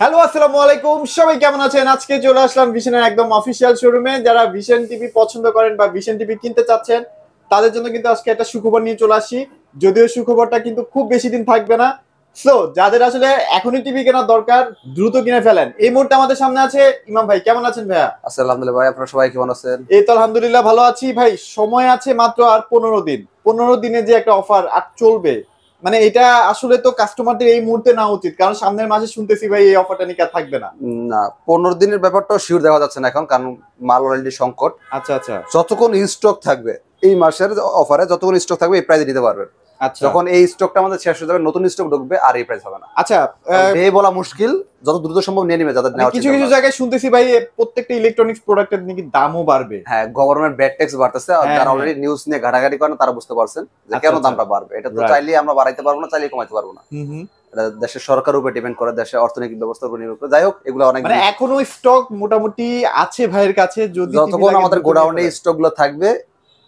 Hello, আসসালামু আলাইকুম। সবাই কেমন আছেন? আজকে চলে আসলাম ভিশনের একদম অফিসিয়াল শোরুমে। যারা ভিশন টিভি পছন্দ করেন বা ভিশন টিভি কিনতে চাচ্ছেন, তাদের জন্য কিন্তু আজকে একটা সুখবর নিয়ে চলে আসি। যদিও সুখবরটা কিন্তু খুব বেশি দিন থাকবে না। সো যাদের আসলে এখনই টিভি কেনার দরকার, দ্রুত কিনে ফেলেন। এই মুহূর্তে আমাদের সামনে আছে ইমাম ভাই। কেমন আছেন ভাইয়া? আচ্ছা, আলহামদুলিল্লাহ ভাই, আপনারা সবাই কেমন আছেন? এই তো আলহামদুলিল্লাহ ভালো আছি ভাই। সময় আছে মাত্র আর 15 দিন। 15 দিনে যে একটা অফার আর চলবে, মানে এটা আসলে তো কাস্টমারদের এই মুহূর্তে না উচিত, কারণ সামনের মাসে শুনতেছি ভাই এই অফারটা নাকি আর থাকবে না। না, 15 দিনের ব্যাপারটাও শিওর দেখা যাচ্ছে না এখন, কারণ মাল অলরেডি সংকট। আচ্ছা আচ্ছা যতক্ষণ স্টক থাকবে এই মাসের অফারে, যতক্ষণ স্টক থাকবে এই প্রাইসে দিতে পারবেন। আচ্ছা যখন এই স্টকটা আমাদের শেষ হয়ে যাবে, নতুন স্টক ঢুকবে আর এই প্রাইস হবে না। আচ্ছা। এই বলা মুশকিল, যত দ্রুত সম্ভব নিয়ে নিবে যাদের নেওয়ার কিছু চিন্তা কিছু ভাবনা আছে। জায়গায় শুনতেছি ভাই প্রত্যেকটা ইলেকট্রনিক্স প্রোডাক্টের নাকি দামও বাড়বে। হ্যাঁ, গভর্নমেন্ট ব্যাড ট্যাক্স বাড়তেছে, আর হ্যাঁ, যারা হ্যাঁ। অলরেডি নিউজ নিয়ে ঘাটাঘাটি করেন তারা বুঝতে পারছেন যে আচ্ছা, কেন আচ্ছা। দামটা বাড়বে। এটা তো Right. চাইলেই আমরা বাড়াইতে পারবো না, চাইলেই কমাইতে পারবো না। হুম হুম। এটা দেশের সরকারের উপর ডিপেন্ড করে, দেশের অর্থনৈতিক ব্যবস্থার উপর নির্ভর করে। যাই হোক, এগুলো অনেক মানে এখনো স্টক মোটামুটি আছে ভাইয়ের কাছে, যদি যতক্ষণ টিভি লাগে আমাদের দ্রুত গোডাউনে নিয়ে ফেলেন। স্টক গুলো থাকবে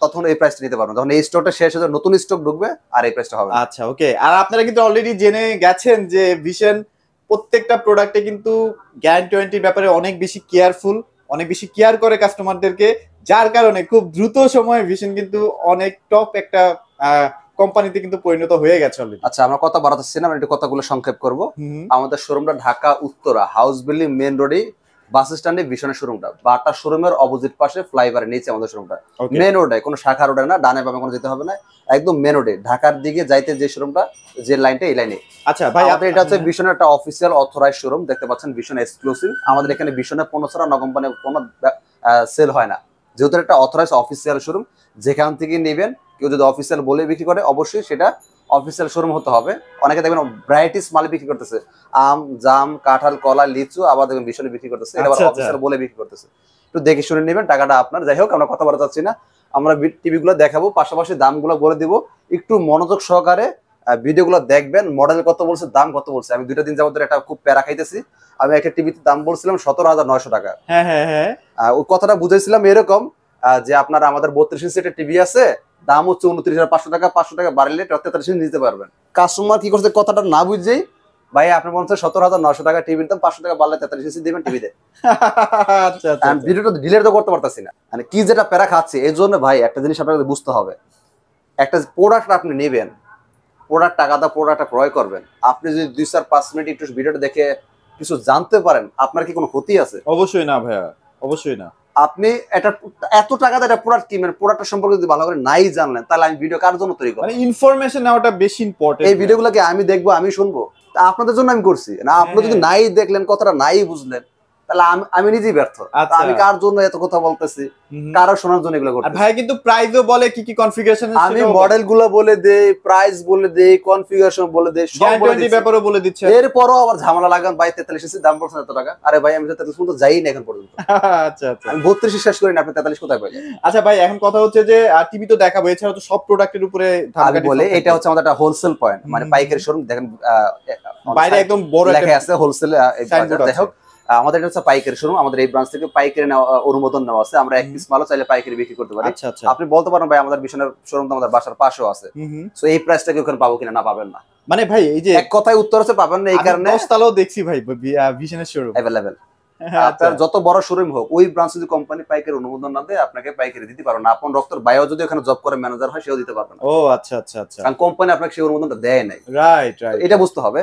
তখন এই প্রাইসটা নিতে পারবেন। যখন এই স্টকটা শেষ হয়ে যাবে, নতুন স্টক ঢুকবে আর এই প্রাইসটা হবে না। আচ্ছা ওকে। আর আপনারা কিন্তু অলরেডি জেনে গেছেন যে ভিশন প্রত্যেকটা প্রোডাক্টে কিন্তু গ্যারান্টি ওয়ারেন্টির ব্যাপারে অনেক বেশি কেয়ারফুল, অনেক বেশি কেয়ার করে কাস্টমারদেরকে। যার কারণে খুব দ্রুত সময়ে ভিশন কিন্তু অনেক টপ একটা কোম্পানিতে কিন্তু পরিণত হয়ে গেছে অলরেডি। আচ্ছা, আমরা কথা বাড়াতেছি না, আমরা একটু কথাগুলো সংক্ষেপ করব। হুম। আমাদের শোরুমটা Dhaka Uttara house building main রোডে, বাস স্ট্যান্ডে ভিশনের শোরুমটা। বাটা শোরুমের অপোজিট পাশে ফ্লাইওভারের নিচে আমাদের শোরুমটা। ওকে। মেন রোডে, কোনো শাখা রোডে না, ডানে বামে কোনো যেতে হবে না, একদম মেন রোডে ঢাকার দিকে যাইতে যে শোরুমটা, যে লাইনটা, এই লাইনে। আচ্ছা ভাই, আমাদের এটা হচ্ছে ভিশনের একটা অফিসিয়াল অথরাইজ শোরুম। দেখতে পাচ্ছেন ভিশন এক্সক্লুসিভ। আমাদের এখানে ভিশনের পণ্য ছাড়া অন্য কোম্পানির কোনো সেল হয় না, যেহেতু একটা অথরাইজ অফিসিয়াল শোরুম। যেখান থেকে নেবেন, কেউ যদি অফিসিয়াল বলে বিক্রি করে, অবশ্যই সেটা অফিসিয়াল শোরুম হতে হবে। অনেকে দেখবেন ভ্যারাইটিস মাল বিক্রি করতেছে, আম, জাম, কাঁঠাল, কলা, লিচু, আবার দেখবেন ভীষণে বিক্রি করতেছে, এটা আবার আচ্ছা, আচ্ছা। অফিসিয়াল বলে বিক্রি করতেছে। একটু দেখে শুনে নেবেন, টাকাটা আপনার। যাই হোক, আমরা কথা বলতে চাচ্ছি না, আমরা টিভি গুলো দেখাবো, পাশাপাশি দামগুলো বলে দিব। একটু মনোযোগ সহকারে ভিডিওগুলো দেখবেন। মডেল কত বলছে, দাম কত বলছে। আমি 2টা দিন যাবত ধরে একটা খুব প্যারা খাইতেছি। আমি একটা টিভিতে দাম বলছিলাম 17,900 টাকা। হ্যাঁ হ্যাঁ হ্যাঁ। ওই কথাটা বুঝাইছিলাম এরকম, যে আপনার আমাদের 32 ইঞ্চি একটা টিভি আছে, দাম হচ্ছে 29,500 টাকা। 500 টাকা বাড়লে 43 ইঞ্চি নিতে পারবেন। কাস্টমার কি করছে, কথাটা না বুঝেই, ভাই আপনি বলছেন 17,900 টাকা টিভি নিতাম, 500 টাকা বাড়লে 43 ইঞ্চি দিবেন টিভিতে। আচ্ছা আচ্ছা। ভিডিওটা ডিলেট তো করতে পারতাছি না, মানে কি যেটা প্যারা খাচ্ছে। এই জন্য ভাই একটা জিনিস আপনাকে বুঝতে হবে, একটা প্রোডাক্ট আপনি নেবেন, প্রোডাক্ট টাকা দা প্রোডাক্টটা ক্রয় করবেন। আপনি যদি 2-4-5 মিনিট একটু ভিডিওটা দেখে কিছু জানতে পারেন, আপনার কি কোনো ক্ষতি আছে? অবশ্যই না ভাইয়া, অবশ্যই না। আপনি এটা এত টাকা দিয়ে একটা প্রোডাক্ট কিনবেন, প্রোডাক্টটা সম্পর্কে যদি ভালো করে নাই জানলেন, তাহলে আমি ভিডিও কার জন্য তৈরি করব? মানে ইনফরমেশন নেওয়াটা বেশি ইম্পর্টেন্ট। এই ভিডিওগুলোকে আমি দেখবো, আমি শুনবো, তা আপনাদের জন্য আমি করছি না। আপনি যদি নাই দেখলেন, কথাটা নাই বুঝলেন, তাহলে আমি নিজেই ব্যর্থ। তা আমি কার জন্য এত কথা বলতেছি? কারো শোনার জন্য এগুলো আর করতেছি। ভাই কিন্তু প্রাইসও বলে কি কি কনফিগারেশন, আমি মডেল গুলো বলে দেই, প্রাইস বলে দেই, কনফিগারেশন বলে দেই, সব বলে গ্যারান্টি দিচ্ছি। ব্যাপারও বলে দিচ্ছে। এরপরও আবার ঝামেলা লাগান, ভাই 43 ইঞ্চি দাম বলছেন এত টাকা। আরে ভাই, আমি তো 43 পর্যন্ত যাই না এখন পর্যন্ত। আচ্ছা আচ্ছা। আমি 32 শেষ করি না, আপনি 43 কোথায় পাইলেন? আচ্ছা ভাই, এখন কথা হচ্ছে যে টিভি তো দেখাবো, এছাড়া তো সব প্রোডাক্টের উপরে আমি বলি, এটা হচ্ছে আমাদের একটা হোলসেল পয়েন্ট, মানে পাইকারি শোরুম। দেখেন বাইরে একদম বড় লেখা আছে হোলসেল। সাইনবোর্ড যাই হোক, আমাদের এটা হচ্ছে পাইকারি শোরুম। আমাদের এই ব্রাঞ্চ থেকে পাইকারি অনুমোদন নেওয়া আছে। আমরা এক পিস মালও চাইলে পাইকারি বিক্রি করতে পারি। আচ্ছা আচ্ছা। আপনি বলতে পারেন, ভাই আমাদের বিশনের শোরুম তো আমাদের বাসার পাশেও আছে, সো এই প্রাইসটা কি ওখানে পাবো কিনা? না, পাবেন না। মানে ভাই এই যে এক কথায় উত্তর হচ্ছে পাবেন না, এই কারণে 10 তালাও দেখছি ভাই ভিশনের শোরুম অ্যাভেলেবেল। আপনার যত বড় শোরুম হোক, ওই ব্রাঞ্চে যদি কোম্পানি পাইকারি অনুমোদন না দেয়, আপনাকে পাইকারি দিতে পারবে না। আপন রক্তের বাইরেও যদি ওখানে জব করে ম্যানেজার হয়, সেও দিতে পারবে না। ও আচ্ছা আচ্ছা আচ্ছা। কারণ কোম্পানি আপনাকে সেই অনুমোদনটা দেয় নাই। Right right. এটা বুঝতে হবে।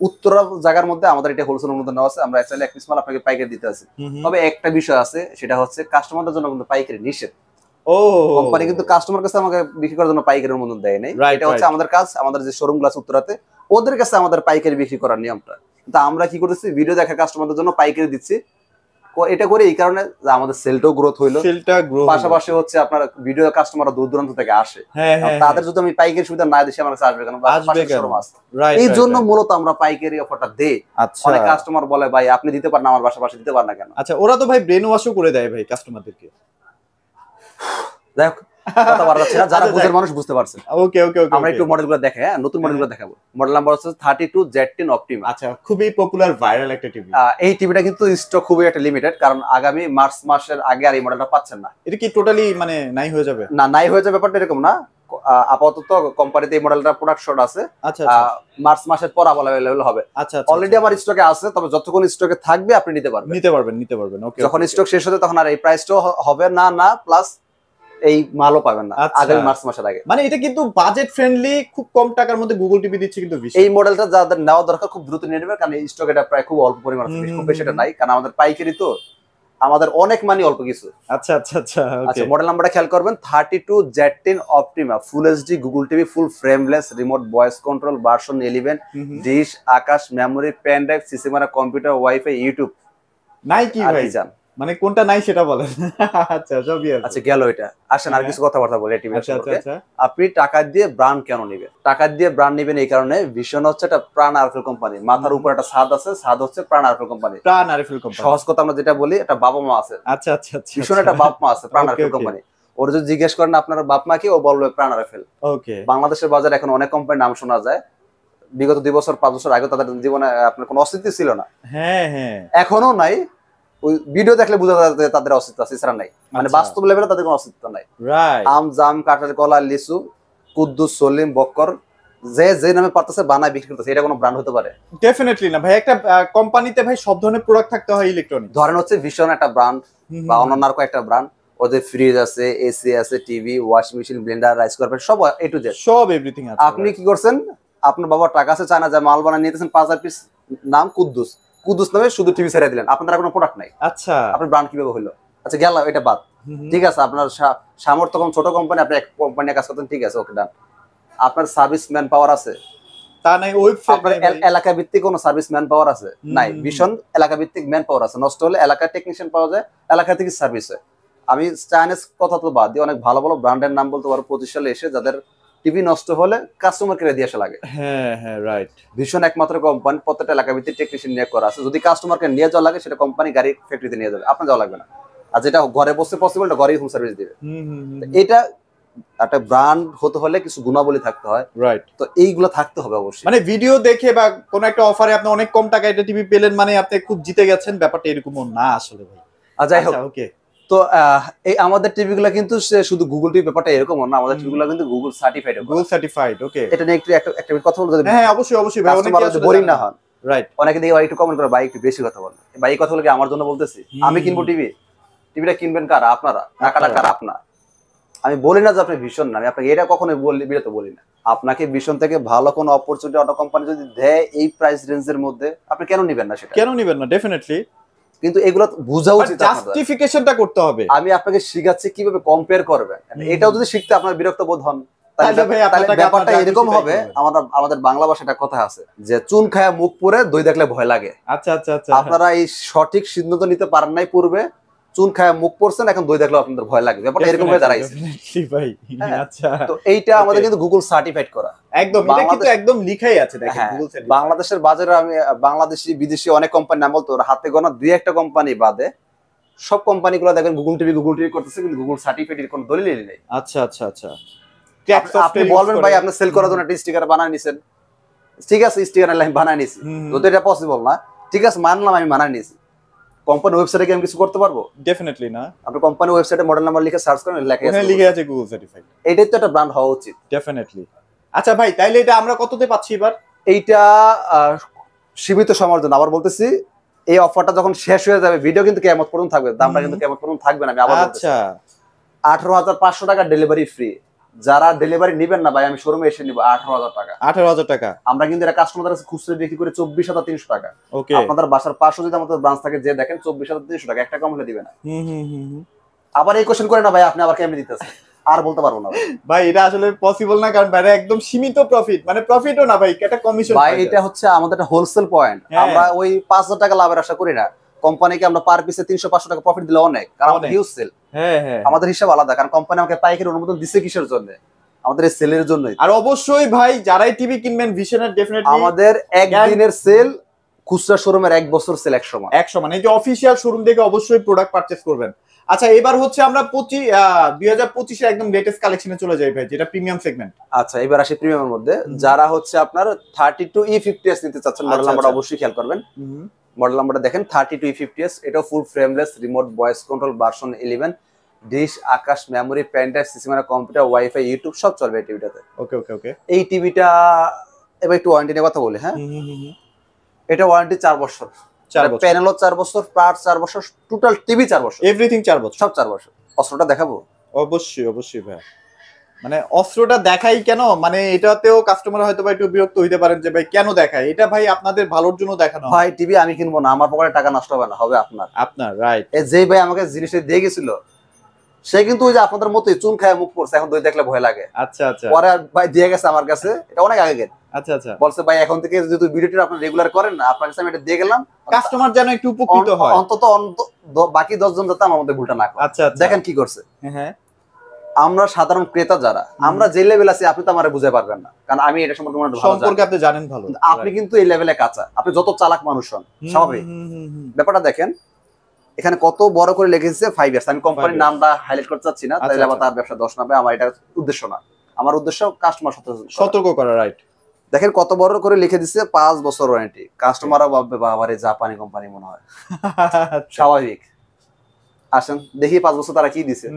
উত্তরা জায়গার মধ্যে আমাদের এটা হোলসেল অনুমোদন নেওয়া আছে। আমরা চাইলে এক পিস মাল আপনাকে পাইকারি দিতে আছে। তবে একটা বিষয় আছে, সেটা হচ্ছে কাস্টমারদের জন্য কিন্তু পাইকারি নিষেধ। ও কোম্পানি কিন্তু কাস্টমার কাছে আমাকে বিক্রি করার জন্য পাইকারি অনুমোদন দেয় নাই। এটা হচ্ছে আমাদের কাজ। আমাদের যে শোরুম গুলো আছে উত্তরাতে, ওদের কাছে আমাদের পাইকারি বিক্রি করার নিয়মটা। কিন্তু আমরা কি করতেছি, ভিডিও দেখা কাস্টমারদের জন্য পাইকারি দিচ্ছি। এটা করে এই কারণে যে আমাদের সেলটাও গ্রোথ হইলো, পাশাপাশি হচ্ছে আপনার ভিডিও কাস্টমাররা দূর দূরান্ত থেকে আসে। তাদের যদি আমি পাইকারি সুবিধা না দিই, আমার কাছে আসবে কেন? এই জন্য মূলত আমরা পাইকারি অফারটা দেই। অনেক কাস্টমার বলে, ভাই আপনি দিতে পারেন, আমার বাসা দিতে পারেন না কেন? আচ্ছা, ওরা তো ভাই ব্রেন ওয়াশও করে দেয় ভাই কাস্টমারদেরকে। যাই হোক, কথা বলা যাচ্ছে না, যারা বুঝের মানুষ বুঝতে পারছে। ওকে ওকে ওকে। আমরা একটু মডেলগুলো দেখাই। হ্যাঁ, নতুন মডেলগুলো দেখাবো। মডেল নাম্বার হচ্ছে 32Z10 Optima। আচ্ছা, খুবই পপুলার ভাইরাল একটা টিভি। এই টিভিটা কিন্তু স্টক খুবই একটা লিমিটেড, কারণ আগামী মার্চ মাসের আগে আর এই মডেলটা পাচ্ছেন না। এটা কি টোটালি মানে নাই হয়ে যাবে? না, নাই হয়ে যাবে ব্যাপারটা এরকম না। আপাতত কোম্পানিতে এই মডেলটা প্রোডাকশন আছে। আচ্ছা আচ্ছা মার্চ মাসের পর অ্যাভেলেবল হবে। আচ্ছা অলরেডি আমার স্টকে আছে, তবে যতক্ষণ স্টকে থাকবে আপনি নিতে পারবেন। ওকে, যখন স্টক শেষ হবে তখন আর এই প্রাইসটাও হবে না, প্লাস এই মালও পাবেন না আগামী মার্চ মাসের আগে। মানে এটা কিন্তু বাজেট ফ্রেন্ডলি, খুব কম টাকার মধ্যে গুগল টিভি দিচ্ছে কিন্তু এই মডেলটা যাদের নেওয়া দরকার খুব দ্রুত নিয়ে নেবেন, কারণ এই স্টক এটা প্রায় খুব অল্প পরিমাণ আছে, খুব বেশি এটা নাই, কারণ আমাদের পাইকারি তো, আমাদের অনেক মানি অল্প কিছু। আচ্ছা আচ্ছা আচ্ছা আচ্ছা, মডেল নাম্বারটা খেয়াল করবেন 32Z10 Optima full HD Google TV, full frameless, remote voice control, version 11, dish, Akash, memory, pen drive, CC camera, computer, WiFi, YouTube নাই কি ভাই? মানে কোনটা নাই সেটা বলেন। আচ্ছা সবই আছে। আচ্ছা গেল এটা, আসেন আর কিছু কথাবার্তা বলি টিভি সম্পর্কে। আচ্ছা আপনি টাকা দিয়ে ব্র্যান্ড কেন নেবেন? টাকা দিয়ে ব্র্যান্ড নেবেন এই কারণে, ভিশন হচ্ছে একটা প্রাণ আরএফএল কোম্পানি, মাথার উপর একটা ছাদ আছে, ছাদ হচ্ছে প্রাণ আরএফএল কোম্পানি। প্রাণ আরএফএল কোম্পানি, সহজ কথা আমরা যেটা বলি, একটা বাবা মা আছে। আচ্ছা আচ্ছা আচ্ছা, ভিশন একটা বাপ মা আছে, প্রাণ আরএফএল কোম্পানি। ওর যদি জিজ্ঞেস করেন আপনার বাপ মা কি, ও বলবে প্রাণ আরএফএল। ওকে। বাংলাদেশের বাজারে এখন অনেক কোম্পানির নাম শোনা যায়, বিগত 2 বছর 5 বছর আগে তাদের জীবনে আপনার কোনো অস্তিত্ব ছিল না। হ্যাঁ হ্যাঁ, এখনো নাই, ওই ভিডিও দেখলে বোঝা যায় তাদের অস্তিত্ব আছে, এছাড়া নাই, মানে বাস্তব লেভেলে তাদের কোনো অস্তিত্ব নাই। রাইট। আম, জাম, কাঁঠাল, কলা, লিচু, কুদ্দুস, সলিম, বক্কর, যে নামে পারতেছে বানায় বিক্রি করতেছে, এটা কোনো ব্র্যান্ড হতে পারে? ডেফিনেটলি না ভাই। একটা কোম্পানিতে ভাই সব ধরনের প্রোডাক্ট থাকতে হয় ইলেকট্রনিক। ধরেন হচ্ছে ভিশন একটা ব্র্যান্ড, বা অন্যান্য আর কয়েকটা ব্র্যান্ড, ওদের ফ্রিজ আছে, এসি আছে, TV, washing machine, Blender, rice cooker, সব এ টু জেড, সব এভরিথিং আছে। আপনি কি করছেন? আপনার বাবার টাকা আছে, চায়না যায় মাল বানায় নিতেছেন 5000 পিস, নাম কুদ্দুস, কুদ্দুস নামে শুধু টিভি ছেড়ে দিলেন, আপনার কোনো প্রোডাক্ট নাই। আচ্ছা, আপনার ব্র্যান্ড কিভাবে হলো? আচ্ছা গেল এটা বাদ, ঠিক আছে, আপনার সামর্থ্য কম, ছোট কোম্পানি, আপনি এক কোম্পানি কাজ করতেন, ঠিক আছে, ওকে ডান। আপনার সার্ভিস ম্যান পাওয়ার আছে? তা নাই। ওয়েবসাইট, আপনার এলাকা ভিত্তিক কোনো সার্ভিস ম্যান পাওয়ার আছে? নাই। ভিশন এলাকা ভিত্তিক ম্যান পাওয়ার আছে, নষ্ট হলে এলাকার টেকনিশিয়ান পাওয়া যায়, এলাকা থেকে সার্ভিস হয়। আমি চাইনিজ কথা তো বাদ দিয়ে অনেক ভালো ভালো ব্র্যান্ডের নাম বলতে পারবো 25 সালে এসে, যাদের টিভি নষ্ট হলে কাস্টমার কেয়ারে দিয়ে আসা লাগে। হ্যাঁ হ্যাঁ, রাইট। ভিশন একমাত্র কোম্পানি, প্রত্যেকটা এলাকা ভিত্তিক টেকনিশিয়ান নিয়ে করা আছে। যদি কাস্টমারকে নিয়ে যাওয়া লাগে, সেটা কোম্পানি গাড়ি ফ্যাক্টরিতে নিয়ে যাবে, আপনার যাওয়া লাগবে না। আর যেটা ঘরে বসে পসিবল, এটা ঘরেই হোম সার্ভিস দিবে। এটা একটা ব্র্যান্ড হতে হলে কিছু গুণাবলী থাকতে হয়, রাইট? তো এইগুলো থাকতে হবে অবশ্যই। মানে ভিডিও দেখে বা কোনো একটা অফারে আপনি অনেক কম টাকায় এটা টিভি পেলেন, মানে আপনি খুব জিতে গেছেন, ব্যাপারটা এরকমও না আসলে ভাই। যাই হোক, ওকে। তো এই আমাদের টিভি গুলো কিন্তু শুধু গুগল টিভি ব্যাপারটা এরকম না, আমাদের টিভি গুলো কিন্তু গুগল সার্টিফাইড। গুগল সার্টিফাইড, ওকে। এটা নিয়ে একটা কথা বলতে, হ্যাঁ অবশ্যই অবশ্যই ভাই, অনেকে আসলে বোরিং না হন, রাইট? অনেকে দেখে ভাই একটু কমেন্ট করে, ভাই একটু বেশি কথা বলেন, ভাই এই কথাগুলো কি আমার জন্য বলতেছি? আমি কিনবো টিভি, টিভিটা কিনবেন কারা? আপনারা, টাকাটা কারা? আপনার। আমি বলি না যে আপনি ভিশন না, আমি আপনাকে এটা কখনোই বিরত বলি না। আপনাকে ভিশন থেকে ভালো কোনো অপরচুনিটি অন্য কোম্পানি যদি দেয় এই প্রাইস রেঞ্জের মধ্যে, আপনি কেন নিবেন না? সেটা কেন নিবেন না? ডেফিনেটলি। কিন্তু এগুলো বোঝা উচিত, জাস্টিফিকেশনটা করতে হবে। আমি আপনাকে শিখাচ্ছি কিভাবে কম্পেয়ার করবেন, এটাও যদি শিখতে আপনার বিরক্ত বোধ হন, তাহলে ব্যাপারটা এরকম হবে। আমাদের বাংলা ভাষাটা কথা আছে যে চুন খায়া মুখ পুরে দই দেখলে ভয় লাগে। আচ্ছা আচ্ছা আচ্ছা, আপনারা এই সঠিক সিদ্ধান্ত নিতে পারেন নাই পূর্বে, চুন খায়া মুখ পড়ছেন, এখন দই দেখলে আপনাদের ভয় লাগে, ব্যাপারটা এরকম হয়ে দাঁড়াইছে ভাই। আচ্ছা, তো এইটা আমাদের কিন্তু গুগল সার্টিফাইড করা, একদম এটা কিন্তু একদম লিখাই আছে দেখেন গুগল সার্টিফাইড। বাংলাদেশের বাজারে আমি বাংলাদেশি বিদেশি অনেক কোম্পানি নাম বলতো, হাতে গোনা 2-1টা কোম্পানি বাদে সব কোম্পানিগুলো দেখেন গুগল টিভি করতেছে, কিন্তু গুগল সার্টিফাইডের কোনো দলিলই নেই। আচ্ছা আচ্ছা আচ্ছা, আপনি বলবেন ভাই আপনি সেল করার জন্য একটা স্টিকার বানায় নিছেন, ঠিক আছে, স্টিকার আমি বানায় নিছি, যদি এটা পসিবল না, ঠিক আছে মানলাম, আমি বানায় নিছি। কোম্পানি ওয়েবসাইটে কি আমি কিছু করতে পারবো? ডেফিনেটলি না। আপনি কোম্পানি ওয়েবসাইটে মডেল নাম্বার লিখে সার্চ করেন, লিখে আছে গুগল সার্টিফাইড। এটাই তো একটা ব্র্যান্ড হওয়া উচিত। ডেফিনেটলি। আচ্ছা ভাই, তাইলে এটা আমরা কততে পাচ্ছি এবার? এইটা সীমিত সময়ের জন্য, আবার বলতেছি, এই অফারটা যখন শেষ হয়ে যাবে, ভিডিও কিন্তু কিয়ামত পর্যন্ত থাকবে, দামটা কিন্তু কিয়ামত পর্যন্ত থাকবে না। আমি আবার বলতেছি, আচ্ছা 18,500 টাকা ডেলিভারি ফ্রি। যারা ডেলিভারি নেবেন না ভাই, আমি শোরুমে এসে নিব 18,000 টাকা। 18,000 টাকা। আমরা কিন্তু এটা কাস্টমারদের কাছে খুচরা বিক্রি করে 24,300 টাকা। ওকে, আপনাদের বাসার পাশে যদি আমাদের ব্রাঞ্চ থাকে, যে দেখেন 24,300 টাকা, একটা কম হলে দিবে না। আবার এই কোশ্চেন করে না ভাই, আপনি আবার কেমনে দিতেছেন? আর বলতে পারবো না ভাই, এটা আসলে পসিবল না, কারণ ভাই একদম সীমিত প্রফিট, মানে প্রফিটও না ভাই, এটা কমিশন ভাই। এটা হচ্ছে আমাদের একটা হোলসেল পয়েন্ট, আমরা ওই 5,000 টাকা লাভের আশা করি না। কোম্পানিকে আমরা পার পিসে 300-500 টাকা প্রফিট দিলে অনেক, কারণ হিউজ সেল। হ্যাঁ হ্যাঁ, আমাদের হিসাব আলাদা, কারণ কোম্পানি আমাকে পাইকারি অনুমোদন দিছে কিসের জন্য? আমাদের এই সেলের জন্যই। আর অবশ্যই ভাই, যারাই টিভি কিনবেন ভিশনের, ডেফিনেটলি আমাদের একদিনের সেল, খুচরা শোরুমের 1 বছর সেল 100 মানে এই যে অফিশিয়াল শোরুম থেকে অবশ্যই প্রোডাক্ট পারচেজ করবেন। আচ্ছা, এবার হচ্ছে আমরা 2025 একদম লেটেস্ট কালেকশনে চলে যাই ভাই, যেটা প্রিমিয়াম সেগমেন্ট। আচ্ছা, এবার আসি প্রিমিয়ামের মধ্যে। যারা হচ্ছে আপনার 32E50s নিতে চাচ্ছেন, মডেল নাম্বারটা অবশ্যই খেয়াল করবেন। মডেল নাম্বারটা দেখেন 32E50s, এটাও full frameless, remote voice control, version 11, dish, Akash, memory, pen drive, CC camera, computer, WiFi, YouTube সব চলবে এই টিভিটাতে। ওকে ওকে ওকে। এই টিভিটা এবার একটু ওয়ারেন্টি নিয়ে কথা বলি। হ্যাঁ, এটা ওয়ারেন্টি 4 বছর, 4 বছর, প্যানেলও 4 বছর, পার্টস 4 বছর, টোটাল টিভি 4 বছর, এভরিথিং 4 বছর, সব 4 বছর। অস্ত্রটা দেখাবো? অবশ্যই অবশ্যই ভাই। মানে অস্ত্রটা দেখাই কেন, মানে এটাতেও কাস্টমার হয়তো ভাই একটু বিরক্ত হইতে পারেন যে ভাই কেন দেখায়, এটা ভাই আপনাদের ভালোর জন্য দেখানো হয়। ভাই টিভি আমি কিনবো না, আমার পকেটে টাকা নষ্ট হবে না, হবে আপনার। আপনার রাইট। এই যে ভাই আমাকে জিনিসটা দিয়ে গেছিল, সে কিন্তু ওই যে আপনাদের মতোই চুন খায় মুখ পড়ছে, এখন দই দেখলে ভয় লাগে। আচ্ছা আচ্ছা পরে আর ভাই দিয়ে গেছে আমার কাছে, এটা অনেক আগে। আচ্ছা আচ্ছা, বলছে ভাই এখন থেকে যদি ভিডিওটি আপনি রেগুলার করেন না, আপনার কাছে আমি এটা দিয়ে গেলাম, কাস্টমার যেন একটু উপকৃত হয়, অন্তত বাকি 10 জন যাতে আমাদের ভুলটা না করে। আচ্ছা আচ্ছা, দেখেন কি করছে। হ্যাঁ, আমরা সাধারণ ক্রেতা যারা, আমরা যে লেভেল আছি আপনি তো আমারে বুঝে পারবেন না, কারণ আমি এটা সম্পর্কে ভালো জানি। সম্পর্কে আপনি জানেন ভালো, আপনি কিন্তু এই লেভেলে কাঁচা, আপনি যত চালাক মানুষ হন স্বাভাবিক। ব্যাপারটা দেখেন, এখানে কত বড় করে লিখেছে 5 ইয়ার্স। আমি কোম্পানির নামটা হাইলাইট করতে চাচ্ছি না, তাইলে আবার তার ব্যবসা দশ নাবে, আমার এটা উদ্দেশ্য না। আমার উদ্দেশ্য কাস্টমার সতর্ক করা, রাইট। দেখেন কত বড় করে লিখে দিচ্ছে 5 বছর ওয়ারেন্টি। কাস্টমারও ভাববে বাবারে জাপানি কোম্পানি মনে হয়, স্বাভাবিক। আসেন দেখি 5 বছর তারা কি দিছে।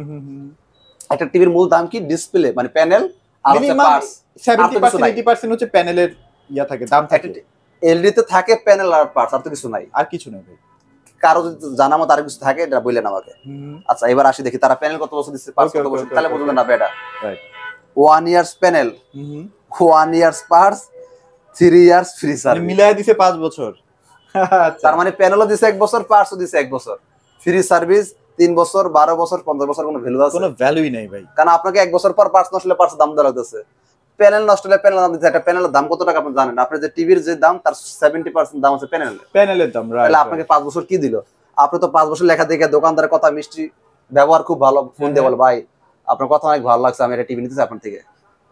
একটা টিভির মূল দাম কি? ডিসপ্লে মানে প্যানেল আর হচ্ছে পার্টস। 70% 80% হচ্ছে প্যানেলের ইয়া থাকে, দাম থাকে। এলডি তে থাকে প্যানেল আর পার্টস, আর তো কিছু নাই, আর কিছু নাই ভাই। কারো যদি জানা মতো আর কিছু থাকে এটা বললেন আমাকে। আচ্ছা এবার আসি দেখি তারা প্যানেল কত বছর দিচ্ছে, পার্টস কত বছর, তাহলে বুঝবেন না বেটা। Right, 1 years panel, 1 years parts, 3 years free service, মিলাই দিছে 5 বছর। তার মানে প্যানেলও দিছে 1 বছর, পার্টসও দিছে 1 বছর, ফ্রি সার্ভিস 3 বছর, 12 বছর, 15 বছর, কোনো ভ্যালু আছে? কোনো ভ্যালুই নাই ভাই। কারণ আপনাকে 1 বছর পর পার্টস নষ্ট হলে পার্টস দাম দেওয়া লাগতেছে, প্যানেল নষ্ট হলে প্যানেল দাম দিচ্ছে। একটা প্যানেলের দাম কত টাকা আপনি জানেন? আপনার যে টিভির যে দাম তার 70% দাম আছে প্যানেলের দাম, রাইট। তাহলে আপনাকে 5 বছর কি দিল? আপনি তো 5 বছর লেখা দেখে দোকানদারের কথা মিষ্টি, ব্যবহার খুব ভালো, ফোন দিয়ে বলে ভাই আপনার কথা অনেক ভালো লাগছে, আমি এটা টিভি নিতেছি আপনার থেকে,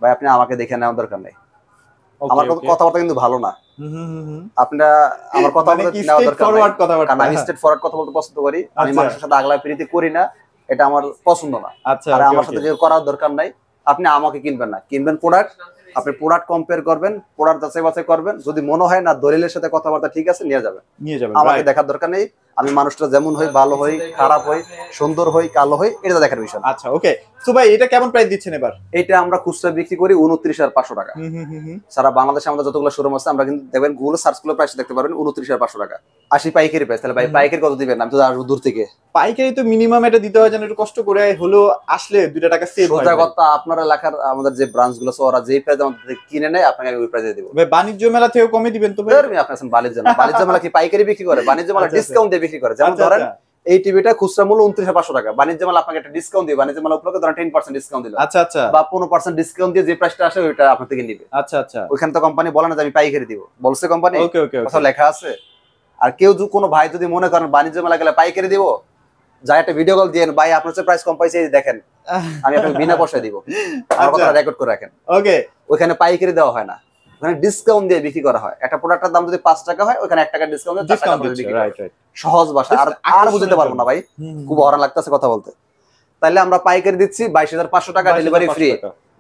ভাই আপনি আমাকে দেখে নেওয়ার দরকার নেই। আমার কথাবার্তা কিন্তু ভালো না, আপনারা আমার কথা নেওয়ার দরকার নেই, কারণ আমি স্ট্রেট ফরওয়ার্ড কথা বলতে পছন্দ করি। আমি মানুষের সাথে আগলা প্রীতি করি না, এটা আমার পছন্দ না। আর আমার সাথে যে করার দরকার নাই। আপনি আমাকে কিনবেন না, কিনবেন প্রোডাক্ট, আপনি প্রোডাক্ট কম্পেয়ার করবেন, প্রোডাক্ট যাচাই বাছাই করবেন, যদি মনে হয় না দলিলের সাথে কথাবার্তা ঠিক আছে নিয়ে যাবেন, আমাকে দেখার দরকার নেই। আমি মানুষটা যেমন হই, ভালো হই, খারাপ হই, সুন্দর হই, কালো হই, এটা দেখার বিষয়। আচ্ছা ওকে, সো ভাই এটা কেমন প্রাইস দিচ্ছেন এবার? এটা আমরা খুচরা বিক্রি করি 29,500 টাকা। সারা বাংলাদেশে আমাদের যতগুলো শোরুম আছে, আমরা কিন্তু দেখবেন গুগল সার্চ করলে প্রাইস দেখতে পারবেন 29,500 টাকা। 80 পাইকারি প্রাইস। তাহলে ভাই পাইকারি কত দিবেন? আমি তো আসবো দূর থেকে। পাইকারি তো মিনিমাম এটা দিতে হয়, যেন একটু কষ্ট করে হলো আসলে 2 টাকা সেভ হয়। সোজা কথা, আপনার এলাকার আমাদের যে ব্রাঞ্চ গুলো আছে ওরা যেই প্রাইস আমাদের থেকে কিনে নেয়, আপনাকে আমি ওই প্রাইসে দেব। ভাই বাণিজ্য মেলা থেকেও কমে দিবেন তো ভাই? আপনি আছেন বাণিজ্য মেলা, বাণিজ্য মেলা কি পাইকারি বিক্রি করে? বাণিজ্য মেলা ডিসকাউন্ট দিয়ে বিক্রি করে। যেমন ধরেন এই টিভিটা খুচরা মূল্য 29,500 টাকা, বাণিজ্য মেলা আপনাকে একটা ডিসকাউন্ট দিবে, বাণিজ্য মেলা উপলক্ষে ধরেন 10% ডিসকাউন্ট দিল, আচ্ছা আচ্ছা, বা 15% ডিসকাউন্ট দিয়ে যে প্রাইসটা আসে ওইটা আপনার থেকে নিবে। আচ্ছা আচ্ছা, ওইখানে তো কোম্পানি বলে না যে আমি পাইকারি দিব, বলছে কোম্পানি, ওকে ওকে, কথা লেখা আছে। আর কেউ যদি কোনো ভাই যদি মনে করেন বাণিজ্য মেলা গেলে পাইকারি দিব, যা একটা ভিডিও কল দিয়ে ভাই আপনার চেয়ে প্রাইস কম পাইছে দেখেন, আমি আপনাকে বিনা পয়সায় দিব, আমার কথা রেকর্ড করে রাখেন। ওকে, ওইখানে পাইকারি দেওয়া হয় না, ওখানে ডিসকাউন্ট দিয়ে বিক্রি করা হয়। একটা প্রোডাক্টের দাম যদি 5 টাকা হয়, ওখানে 1 টাকা ডিসকাউন্ট দিয়ে 4 টাকা করে বিক্রি করা হয়। সহজ ভাষা, আর বুঝতে পারবো না ভাই, খুব হরান লাগতেছে কথা বলতে। তাইলে আমরা পাইকারি দিচ্ছি 22,500 টাকা, ডেলিভারি ফ্রি।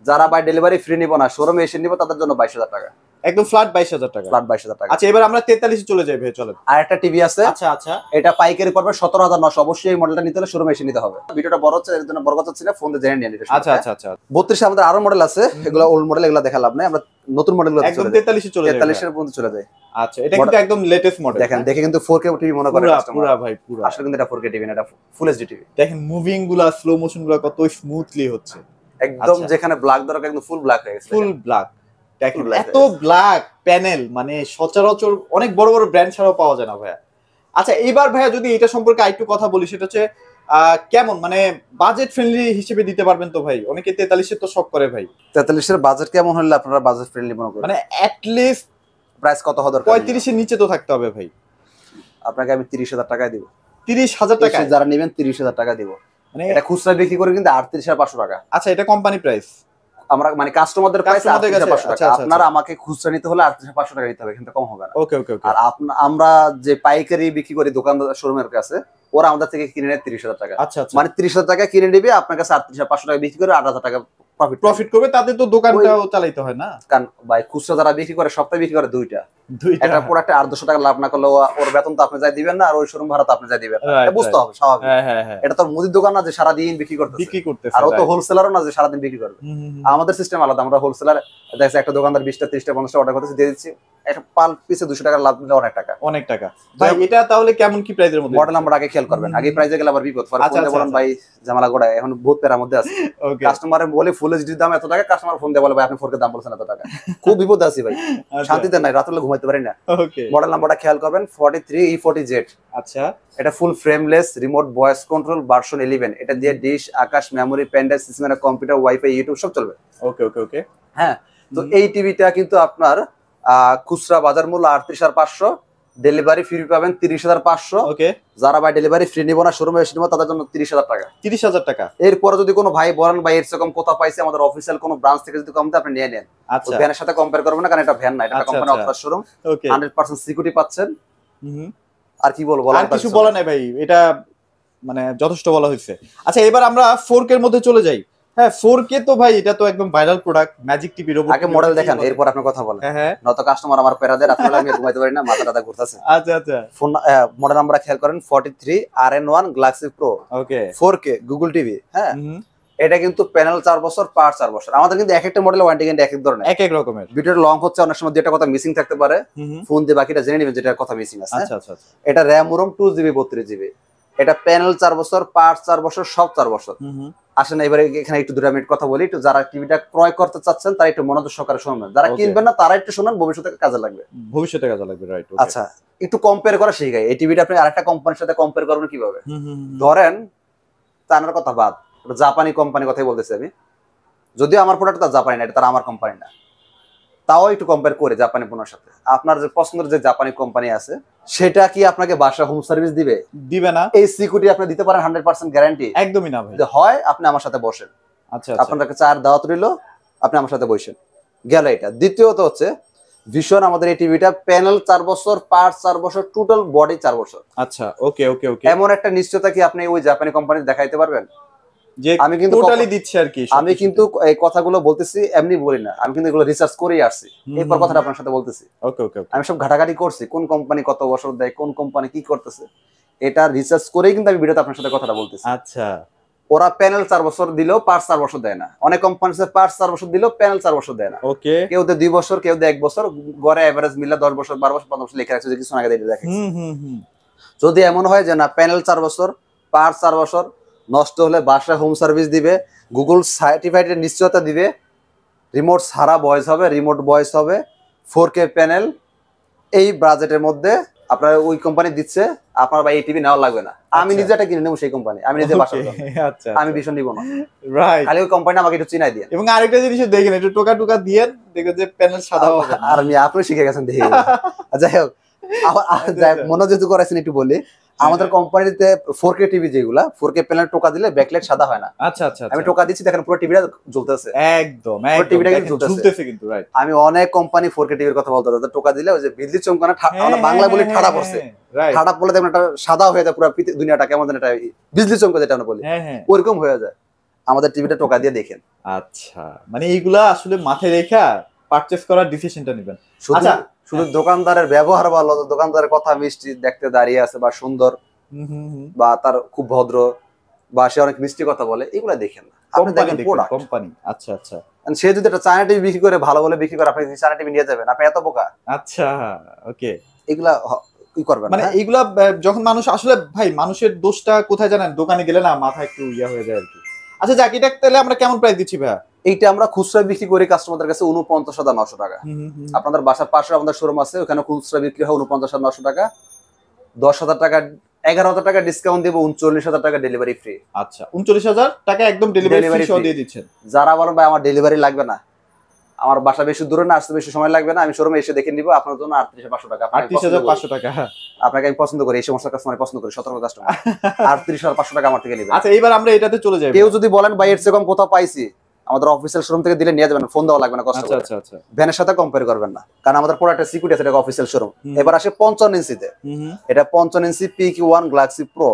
যারা ভাই ডেলিভারি ফ্রি নিব না, শোরুমে এসে নিব, তাদের জন্য 22,000 টাকা, একদম ফ্ল্যাট 22,000 টাকা, ফ্ল্যাট 22,000 টাকা। আচ্ছা এবার আমরা 43 চলে যাই ভাই, চলেন। আর একটা টিভি আছে, আচ্ছা আচ্ছা, এটা পাইকারি পড়বে 17,900। অবশ্যই এই মডেলটা নিতে হলে শোরুমে এসে নিতে হবে। ভিডিওটা বড় হচ্ছে, এর জন্য বড় কথা ছিল, ফোন দিয়ে জেনে নিন। আচ্ছা আচ্ছা আচ্ছা, 32 আমাদের আরো মডেল আছে, এগুলো ওল্ড মডেল, এগুলো দেখা লাভ নাই, আমরা নতুন মডেলগুলো একদম 43 চলে যাই, 43 এর পর্যন্ত চলে যায়। আচ্ছা এটা কিন্তু একদম লেটেস্ট মডেল। দেখেন দেখে কিন্তু 4K টিভি মনে করে কাস্টমার, পুরো ভাই পুরো। আসলে কিন্তু এটা 4K টিভি না, এটা ফুল এইচডি টিভি। দেখেন মুভিং গুলা, স্লো মোশন গুলা কত স্মুথলি হচ্ছে, একদম যেখানে ব্ল্যাক দরকার একদম ফুল ব্ল্যাক হয়ে গেছে, ফুল ব্ল্যাক। দেখেন এত ব্ল্যাক প্যানেল, মানে সচরাচর অনেক বড় বড় ব্র্যান্ড ছাড়াও পাওয়া যায় না ভাইয়া। আচ্ছা এইবার ভাইয়া যদি এটা সম্পর্কে আরেকটু কথা বলি, সেটা হচ্ছে কেমন মানে বাজেট ফ্রেন্ডলি হিসেবে দিতে পারবেন তো ভাই? অনেকে 43 এর তো শক করে ভাই। 43 এর বাজেট কেমন হলে আপনারা বাজেট ফ্রেন্ডলি মনে করেন? মানে এট লিস্ট প্রাইস কত হওয়া দরকার? 35 এর নিচে তো থাকতে হবে ভাই। আপনাকে আমি 30,000 টাকা দিব। 30,000 টাকা যারা নেবেন 30,000 টাকা দিব। মানে এটা খুচরা বিক্রি করে কিন্তু 38,500 টাকা। আচ্ছা এটা কোম্পানি প্রাইস, আমরা মানে কাস্টমারদের প্রাইস 38,500 টাকা। আচ্ছা, আপনারা আমাকে খুচরা নিতে হলে 38,500 টাকা দিতে হবে, কিন্তু কম হবে না। ওকে ওকে ওকে। আর আমরা যে পাইকারি বিক্রি করি দোকানদার শোরুমের কাছে, ওরা আমাদের থেকে কিনে নেয় 30,000 টাকা। আচ্ছা আচ্ছা, মানে 30,000 টাকা কিনে নেবে, আপনার কাছে 38,500 টাকা বিক্রি করে 8,000 টাকা প্রফিট করবে, তাদের তো দোকানটাও চালাইতে হয় না। কারণ ভাই খুচরা যারা বিক্রি করে সপ্তাহে বিক্রি করে দুইটা একটা প্রোডাক্টে 800 টাকা লাভ না করলে ওর বেতন তো আপনি যাই দিবেন না, আর ওই শোরুম ভাড়া তো আপনি যাই দিবেন না, এটা বুঝতে হবে স্বাভাবিক। এটা তো মুদির দোকান না যে সারাদিন বিক্রি করতেছে, আর ও তো হোলসেলারও না যে সারাদিন বিক্রি করবে। আমাদের সিস্টেম আলাদা, আমরা হোলসেলার দেখছি একটা দোকানদার 20টা 30টা 50টা অর্ডার করতেছে, দিয়ে দিচ্ছি, একটা পাল পিছে 200 টাকা লাভ দিলে অনেক টাকা। ভাই এটা তাহলে কেমন কি প্রাইসের মধ্যে? মডেল নাম্বার আগে খেয়াল করবেন, আগে প্রাইসে গেলে আবার বিপদ। বলেন ভাই জামালা গোড়া এখন বহুত পেরার মধ্যে আছে, কাস্টমারে বলে ফুল এইচডি দাম এত টাকা, কাস্টমার ফোন দিয়ে বলে ভাই আপনি 4K দাম বলছেন এত টাকা, খুব বিপদ আছে ভাই, শান্তিতে নাই, রাতে ঘুমাইতে পারি না। মডেল নাম্বারটা খেয়াল করবেন 43E40Z। আচ্ছা, এটা full frameless remote voice control version 11। এটা দিয়ে dish, Akash, memory, pen drive, system, computer, WiFi, YouTube সব চলবে। ওকে। হ্যাঁ, তো এই টিভিটা কিন্তু আপনার খুচরা বাজার মূল্য 38,500, ডেলিভারি ফ্রি পাবেন 30,500। ওকে, যারা ভাই ডেলিভারি ফ্রি নিব না, শোরুমে এসে নিব, তাদের জন্য 30,000 টাকা। 30,000 টাকা। এরপরে যদি কোনো ভাই বলেন ভাই এর চেয়ে কম কোথা পাইছে, আমাদের অফিসিয়াল কোনো ব্রাঞ্চ থেকে যদি কম দেয় আপনি নিয়ে নেন। আচ্ছা, ভ্যানের সাথে কম্পেয়ার করবেন না, কারণ এটা ভ্যান না, এটা কোম্পানি অথরাইজড শোরুম। 100% সিকিউরিটি পাচ্ছেন। আর কি বলবো, আর কিছু বলা নাই ভাই, এটা মানে যথেষ্ট বলা হয়েছে। আচ্ছা, এবার আমরা 4K এর মধ্যে চলে যাই। হ্যাঁ, 4K তো ভাই এটা তো একদম viral product, magic TV robot. আগে মডেল দেখেন, এরপর আপনি কথা বলেন। হ্যাঁ, নয়তো কাস্টমার আমার পেরা দেয়, রাতে আমি ঘুমাইতে পারি না, মাথাটা ঘুরতেছে। আচ্ছা। ফোন মডেল নাম্বার খেয়াল করেন 43RN1 গ্যালাক্সি প্রো। ওকে, 4K গুগল টিভি। হ্যাঁ, এটা কিন্তু প্যানেল 4 বছর, পার্ট 4 বছর। আমাদের কিন্তু এক একটা মডেলের ওয়ারেন্টি কিন্তু এক এক ধরনের, এক এক রকমের। ভিডিওর লং হচ্ছে, অনেক সময় যেটা কথা মিসিং থাকতে পারে, ফোন দিয়ে বাকিটা জেনে নেবেন যেটা কথা মিসিং আছে। আচ্ছা। এটা র‍্যাম রোম 2GB 32GB। এটা প্যানেল 4 বছর, পার্ট 4 বছর, সব 4 বছর। আসেন এবারে এখানে একটু 2 মিনিট কথা বলি। একটু যারা টিভিটা ক্রয় করতে চাচ্ছেন তারা একটু মনোযোগ সহকারে শুনবেন, যারা কিনবেন না তারা একটু শুনুন, ভবিষ্যতে কাজে লাগবে। রাইট। আচ্ছা, একটু কম্পেয়ার করা শিখাই। এই টিভিটা আপনি আরেকটা কোম্পানির সাথে কম্পেয়ার করবেন কিভাবে? ধরেন তার কথা বাদ, জাপানি কোম্পানির কথাই বলতেছি আমি, যদিও আমার প্রোডাক্টটা জাপানি না, এটা তার আমার কোম্পানি না, তাও একটু কম্পেয়ার করে জাপানি পণ্যের সাথে। আপনার যে পছন্দের যে জাপানি কোম্পানি আছে সেটা কি আপনাকে বাসা হোম সার্ভিস দিবে না? এই সিকিউরিটি আপনি দিতে পারেন 100% গ্যারান্টি? একদমই না ভাই। যদি হয় আপনি আমার সাথে বসেন। আচ্ছা, আপনাকে 4 দাওয়াত রইল, আপনি আমার সাথে বসেন, গেল এটা। দ্বিতীয়ত হচ্ছে ভীষণ আমাদের এই টিভিটা প্যানেল 4 বছর, পার্ট 4 বছর, টোটাল বডি 4 বছর। আচ্ছা, ওকে। এমন একটা নিশ্চয়তা কি আপনি ওই জাপানি কোম্পানি দেখাইতে পারবেন? যে আমি কিন্তু টোটালি দিচ্ছি আর কি। আমি কিন্তু এই কথাগুলো বলতেছি এমনি বলি না, আমি কিন্তু এগুলো রিসার্চ করেই আসছি, এরপর কথাটা আপনার সাথে বলতেছি। ওকে। আমি সব ঘাটাঘাটি করছি, কোন কোম্পানি কত বছর দেয়, কোন কোম্পানি কি করতেছে, এটা রিসার্চ করেই কিন্তু আমি ভিডিওতে আপনার সাথে কথাটা বলতেছি। আচ্ছা, ওরা প্যানেল 4 বছর দিলেও পার্ট 4 বছর দেয় না। অনেক কোম্পানি পার্ট 4 বছর দিলেও প্যানেল 4 বছর দেয় না। ওকে, কেউ 2 বছর, কেউ 1 বছর, গড়ে এভারেজ মিলে 10 বছর, 12 বছর, 15 বছর লেখা রাখছে, যে কিছু আগে দিয়ে দেখে। যদি এমন হয় যে না প্যানেল 4 বছর, পার্ট 4 বছর, নষ্ট হলে বাসায় হোম সার্ভিস দিবে, গুগল সার্টিফাইডের নিশ্চয়তা দিবে, রিমোট ছাড়া ভয়েস হবে, রিমোট ভয়েস হবে, 4K প্যানেল, এই বাজেটের মধ্যে আপনার ওই কোম্পানি দিচ্ছে, আপনার ভাই এই টিভি নেওয়া লাগবে না। আমি নিজে এটা কিনে নেবো সেই কোম্পানি, আমি নিজে বাসা আমি ভীষণ নিব না। রাইট, খালি ওই কোম্পানি আমাকে একটু চিনাই দিয়ে। এবং আরেকটা জিনিস দেখেন, একটু টোকা দিয়ে দেখবেন যে প্যানেল সাদা হবে। আর আমি আপনি শিখে গেছেন দেখে। যাই হোক, মনোযোগ করাইছেন একটু বলি। আমাদের কোম্পানিতে 4K টিভি যেগুলা 4K প্যানেল টোকা দিলে ব্যাকলাইট সাদা হয় না। আচ্ছা, আমি টোকা দিচ্ছি, দেখেন পুরো টিভিটা জ্বলতেছে, একদম টিভিটা জ্বলতেছে কিন্তু। রাইট, আমি অনেক কোম্পানি 4K টিভির কথা বলতে তাদের টোকা দিলে ওই যে বিজলি চমকানা, আমরা বাংলা বলি ঠাড়া পড়ছে, ঠাড়া পড়লে দেখেন এটা সাদা হয়ে যায়, পুরো দুনিয়াটা কেমন যেন এটা বিজলি চমকা যেটা আমরা বলি, ওরকম হয়ে যায়। আমাদের টিভিটা টোকা দিয়ে দেখেন। আচ্ছা, মানে এইগুলা আসলে মাথায় রেখে পারচেজ করার ডিসিশনটা নেবেন। আচ্ছা, শুধু দোকানদারের ব্যবহার ভালো, দোকানদারের কথা মিষ্টি, দেখতে দাঁড়িয়ে আছে বা সুন্দর, বা তার খুব ভদ্র, বা সে অনেক মিষ্টি কথা বলে, এগুলা দেখেন না, আপনি দেখেন প্রোডাক্ট কোম্পানি। আচ্ছা, সে যদি একটা চায়না টিভি বিক্রি করে ভালো বলে বিক্রি করে, আপনি চায়না টিভি নিয়ে যাবেন? আপনি এত বোকা? আচ্ছা, ওকে, এগুলা কি করবেন? মানে এগুলা যখন মানুষ আসলে ভাই, মানুষের দোষটা কোথায় জানেন? দোকানে গেলে না মাথা একটু ইয়া হয়ে যায় আর কি। আচ্ছা যাক, এটা তাহলে আমরা কেমন প্রাইস দিচ্ছি ভাইয়া? এইটা আমরা খুচরা বিক্রি করি কাস্টমারদের কাছে 49,900 টাকা। আপনাদের বাসার পাশে আমাদের শোরুম আছে, ওখানে খুচরা বিক্রি হয় 49,900 টাকা। 10,000 টাকা, 11,000 টাকা ডিসকাউন্ট দেব, 39,000 টাকা ডেলিভারি ফ্রি। আচ্ছা, 39,000 টাকা একদম ডেলিভারি ফ্রি সহ দিয়ে দিচ্ছেন। যারা বলেন ভাই আমার ডেলিভারি লাগবে না, আমার বাসা বেশি দূরে না, আসতে বেশি সময় লাগবে না, আমি শোরুমে এসে দেখে নিব, আপনার জন্য 38,500 টাকা। 38,500 টাকা আপনাকে আমি পছন্দ করি, এই সমস্ত কাস্টমার পছন্দ করি, সতর্ক কাস্টমার। 38,500 টাকা আমার থেকে নেবেন। আচ্ছা, এবার আমরা এটাতে চলে যাই। কেউ যদি বলেন ভাই এর চেয়ে কম কোথাও পাইছি, আমাদের অফিসিয়াল শোরুম থেকে দিলে নিয়ে যাবেন, ফোন দেওয়া লাগবে না, কষ্ট করে। আচ্ছা, ভ্যানের সাথে কম্পেয়ার করবেন না, কারণ আমাদের প্রোডাক্টের সিকিউরিটি আছে, এটা অফিসিয়াল শোরুম। এবার আসে 55 ইঞ্চিতে, এটা 55 inch PQ1 Galaxy Pro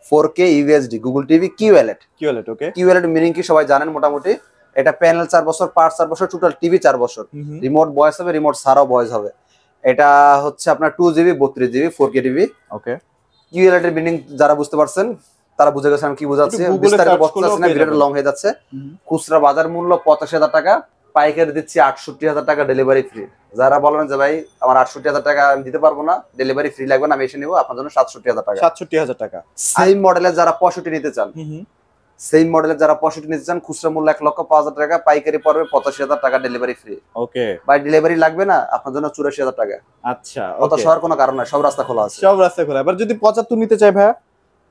4K UHD Google TV QLED. Okay, QLED meaning কি সবাই জানেন মোটামুটি। এটা প্যানেল 4 বছর, পার্টস 4 বছর, টোটাল টিভি 4 বছর। রিমোট ভয়েস হবে, রিমোট ছাড়াও ভয়েস হবে। এটা হচ্ছে আপনার 2GB 32GB 4K টিভি। ওকে, কিউএলইডি বিল্ডিং যারা বুঝতে পারছেন তারা বুঝে গেছেন আমি কি বুঝাচ্ছি, বিস্তারিত বলতে চাচ্ছি না, ভিডিওটা লং হয়ে যাচ্ছে। খুচরা বাজার মূল্য 85,000 টাকা, পাইকারি দিচ্ছি 68,000 টাকা, ডেলিভারি ফ্রি। যারা বলেন যে ভাই আমার 68,000 টাকা আমি দিতে পারবো না, ডেলিভারি ফ্রি লাগবে না, আমি এসে নিবো, আপনার জন্য 67,000 টাকা। 67,000 টাকা। সেম মডেলের যারা 65 নিতে চান, সেম মডেলের যারা 65 নিতে চান, খুচরা মূল্য 1,05,000 টাকা, পাইকারি পড়বে 85,000 টাকা, ডেলিভারি ফ্রি। ওকে, ভাই ডেলিভারি লাগবে না, আপনার জন্য 84,000 টাকা। আচ্ছা, কত শহর কোনো কারণ নাই, সব রাস্তা খোলা আছে, সব রাস্তা খোলা। এবার যদি 75 নিতে চাই ভাইয়া?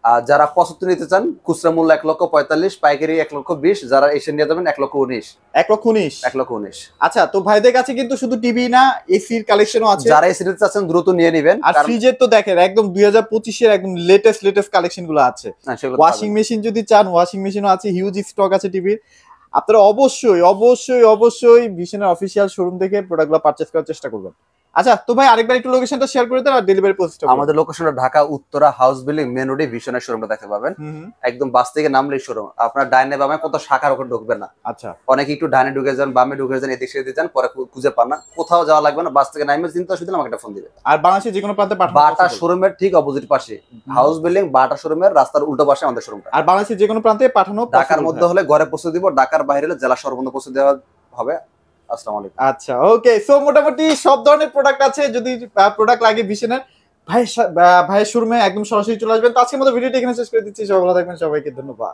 আর যারা 75 নিতে চান, খুচরা মূল্য 1,45,000, পাইকারি 1,20,000, যারা এসে নিয়ে যাবেন 1,19,000। 1,19,000। 1,19,000। আচ্ছা, তো ভাইদের কাছে কিন্তু শুধু টিভি না, এসির কালেকশনও আছে। যারা এসি নিতে চাচ্ছেন দ্রুত নিয়ে নেবেন। আর ফ্রিজের তো দেখেন একদম 2025 এর একদম লেটেস্ট কালেকশন গুলো আছে। ওয়াশিং মেশিন যদি চান, ওয়াশিং মেশিনও আছে, হিউজ স্টক আছে টিভির। আপনারা অবশ্যই ভিশনের অফিসিয়াল শোরুম থেকে প্রোডাক্টগুলো পারচেজ করার চেষ্টা করবেন। আচ্ছা, তো ভাই আরেকবার একটু লোকেশনটা শেয়ার করে দেন আর ডেলিভারি প্রসেসটা। আমাদের লোকেশনটা Dhaka Uttara house building main রোডে ভিশনের শোরুমটা দেখতে পাবেন। একদম বাস থেকে নামলেই শোরুম, আপনার ডাইনে বামে কত শাখার ওখানে ঢুকবেন না। আচ্ছা, অনেকে একটু ডাইনে ঢুকে যান, বামে ঢুকে যান, এদিকে সেদিকে যান, পরে খুঁজে পান না, কোথাও যাওয়া লাগবে না, বাস থেকে নামে চিন্তা অসুবিধা আমাকে একটা ফোন দিবে। আর বাংলাদেশের যে কোনো প্রান্তে পাঠানো বাটা শোরুমের ঠিক অপোজিট পাশে, হাউস বিল্ডিং বাটা শোরুমের রাস্তার উল্টো পাশে আমাদের শোরুমটা। আর বাংলাদেশের যে কোনো প্রান্তে পাঠানো, ঢাকার মধ্যে হলে ঘরে পৌঁছে দিব, ঢাকার বাইরে হলে জেলা শহর পর্যন্ত পৌঁছে দেওয়া হবে। আসসালামু আলাইকুম। আচ্ছা, ওকে, সো মোটামুটি সব ধরনের প্রোডাক্ট আছে। যদি প্রোডাক্ট লাগে ভিশনের ভাইয়ের শোরুমে একদম সরাসরি চলে আসবেন। তো আজকের মতো ভিডিওটি এখানে শেষ করে দিচ্ছি। সবাই ভালো থাকবেন, সবাইকে ধন্যবাদ।